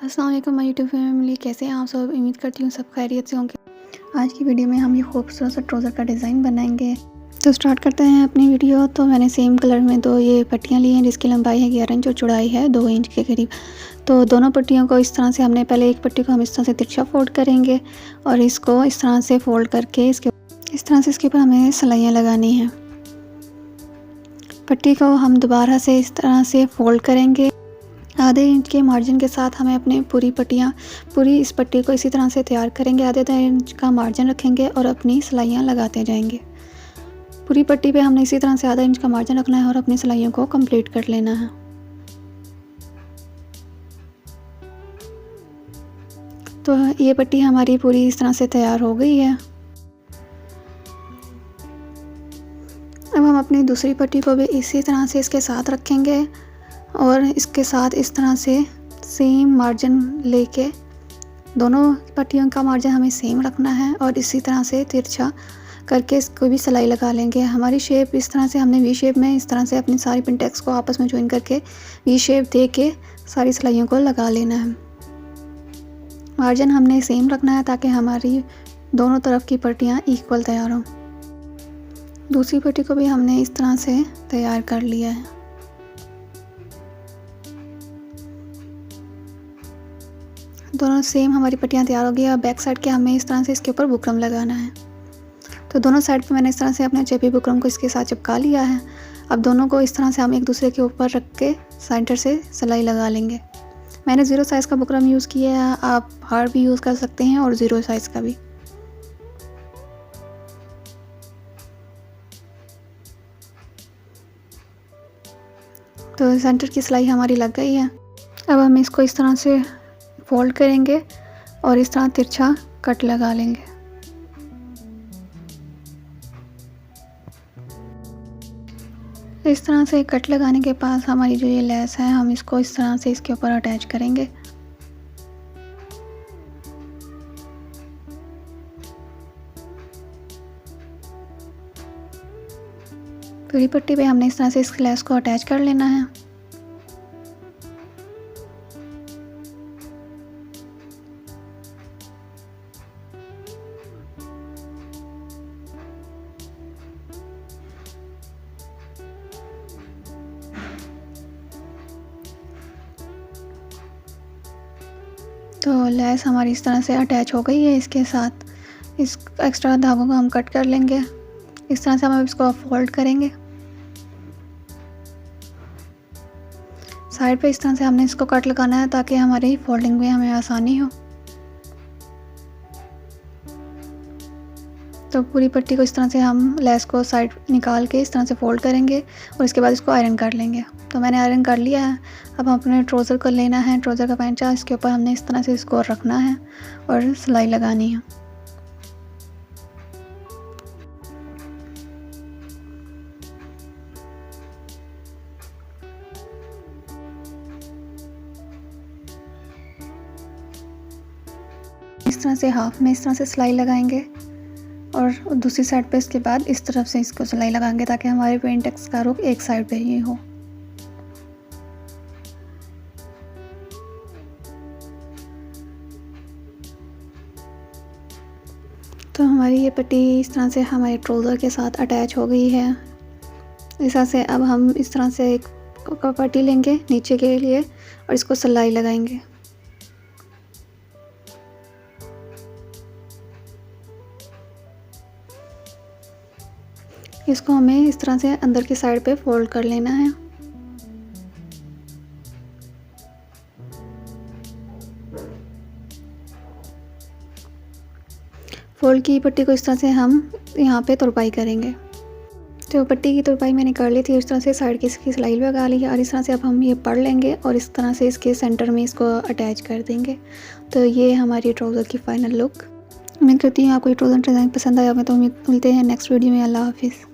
अस्सलाम वालेकुम my YouTube family, कैसे हैं आप सब। उम्मीद करती हूँ सब खैरियत से होंगे। आज की वीडियो में हम ये खूबसूरत सा ट्राउज़र का डिज़ाइन बनाएंगे। तो स्टार्ट करते हैं अपनी वीडियो। तो मैंने सेम कलर में दो ये पट्टियाँ ली हैं जिसकी लंबाई है 11 इंच और चौड़ाई है 2 इंच के करीब। तो दोनों पट्टियों को इस तरह से हमने पहले एक पट्टी को हम इस तरह से तिरछा फोल्ड करेंगे और इसको इस तरह से फोल्ड करके इसके ऊपर हमें सिलाइयाँ लगानी हैं। पट्टी को हम दोबारा से इस तरह से फोल्ड करेंगे। आधे इंच के मार्जिन के साथ हमें अपने पूरी इस पट्टी को इसी तरह से तैयार करेंगे। आधे इंच का मार्जिन रखेंगे और अपनी सिलाइयाँ लगाते जाएंगे। पूरी पट्टी पे हमने इसी तरह से आधा इंच का मार्जिन रखना है और अपनी सिलाइयों को कंप्लीट कर लेना है। तो ये पट्टी हमारी पूरी इस तरह से तैयार हो गई है। अब हम अपनी दूसरी पट्टी को भी इसी तरह से इसके साथ रखेंगे और इसके साथ इस तरह से सेम मार्जिन लेके दोनों पट्टियों का मार्जिन हमें सेम रखना है और इसी तरह से तिरछा करके इसको भी सिलाई लगा लेंगे। हमारी शेप इस तरह से हमने वी शेप में इस तरह से अपनी सारी पिनटेक्स को आपस में ज्वाइन करके वी शेप दे के सारी सिलाइयों को लगा लेना है। मार्जिन हमने सेम रखना है ताकि हमारी दोनों तरफ की पट्टियाँ इक्वल तैयार हों। दूसरी पट्टी को भी हमने इस तरह से तैयार कर लिया है। दोनों सेम हमारी पट्टियाँ तैयार हो गई। अब बैक साइड के हमें इस तरह से इसके ऊपर बुकरम लगाना है। तो दोनों साइड पे मैंने इस तरह से अपने चेपी बुकरम को इसके साथ चिपका लिया है। अब दोनों को इस तरह से हम एक दूसरे के ऊपर रख के सेंटर से सिलाई लगा लेंगे। मैंने 0 साइज़ का बुकरम यूज़ किया है, आप हार्ड भी यूज़ कर सकते हैं और 0 साइज़ का भी। तो सेंटर की सिलाई हमारी लग गई है। अब हम इसको इस तरह से फोल्ड करेंगे और इस तरह तिरछा कट लगा लेंगे। इस तरह से कट लगाने के पास हमारी जो ये लेस है हम इसको इस तरह से इसके ऊपर अटैच करेंगे। पूरी पट्टी पे हमने इस तरह से इस लेस को अटैच कर लेना है। तो लेस हमारी इस तरह से अटैच हो गई है। इसके साथ इस एक्स्ट्रा धागों को हम कट कर लेंगे। इस तरह से हम इसको फोल्ड करेंगे। साइड पे इस तरह से हमने इसको कट लगाना है ताकि हमारी फोल्डिंग में हमें आसानी हो। तो पूरी पट्टी को इस तरह से हम लेस को साइड निकाल के इस तरह से फोल्ड करेंगे और इसके बाद इसको आयरन कर लेंगे। तो मैंने आयरन कर लिया है। अब हम अपने ट्राउज़र को लेना है, ट्राउज़र का पैंचा इसके ऊपर हमने इस तरह से इसको रखना है और सिलाई लगानी है। इस तरह से हाफ में इस तरह से सिलाई लगाएंगे और दूसरी साइड पे इसके बाद इस तरफ से इसको सिलाई लगाएंगे ताकि हमारे पेंटेक्स का रुख एक साइड पे ही हो। तो हमारी ये पट्टी इस तरह से हमारे ट्राउज़र के साथ अटैच हो गई है। इस तरह से अब हम इस तरह से एक पट्टी लेंगे नीचे के लिए और इसको सिलाई लगाएंगे। इसको हमें इस तरह से अंदर की साइड पे फोल्ड कर लेना है। फोल्ड की पट्टी को इस तरह से हम यहाँ पे तुरपाई करेंगे। तो पट्टी की तुरपाई मैंने कर ली थी। इस तरह से साइड की इसकी सिलाई लगा ली है और इस तरह से अब हम ये पढ़ लेंगे और इस तरह से इसके सेंटर में इसको अटैच कर देंगे। तो ये हमारी ट्राउज़र की फ़ाइनल लुक। उम्मीद करती हूँ आपको ये ट्राउज़र डिज़ाइन पसंद आया होगा। तो मिलते हैं नेक्स्ट वीडियो में। अल्लाह हाफिज़।